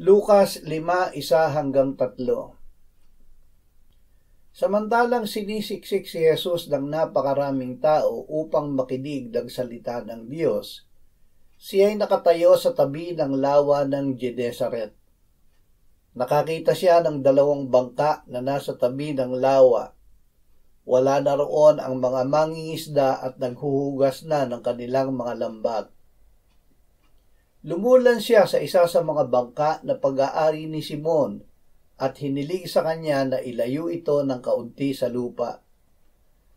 Lucas 5:1-3. Samantalang sinisiksik si Jesus ng napakaraming tao upang makinig ng salita ng Diyos, siya ay nakatayo sa tabi ng lawa ng Genesaret. Nakakita siya ng 2 bangka na nasa tabi ng lawa. Wala na roon ang mga mangingisda at naghuhugas na ng kanilang mga lambat. Lumulan siya sa isa sa mga bangka na pag-aari ni Simon at hiniling sa kanya na ilayo ito ng kaunti sa lupa.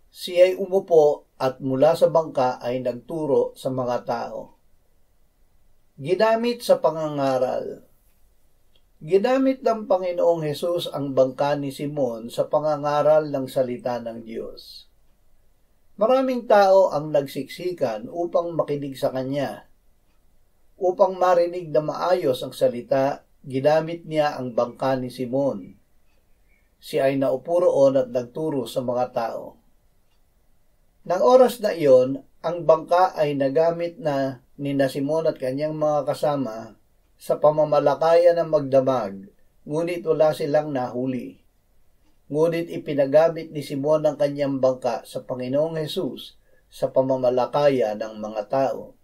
Siya ay umupo at mula sa bangka ay nagturo sa mga tao. Ginamit sa pangangaral. Ginamit ng Panginoong Hesus ang bangka ni Simon sa pangangaral ng salita ng Diyos. Maraming tao ang nagsiksikan upang makinig sa kanya. Upang marinig na maayos ang salita, ginamit niya ang bangka ni Simon. Siya ay naupo roon at nagturo sa mga tao. Nang oras na iyon, ang bangka ay nagamit na ni Simon at kanyang mga kasama sa pamamalakaya ng magdamag, ngunit wala silang nahuli. Ngunit ipinagamit ni Simon ang kanyang bangka sa Panginoong Hesus sa pamamalakaya ng mga tao.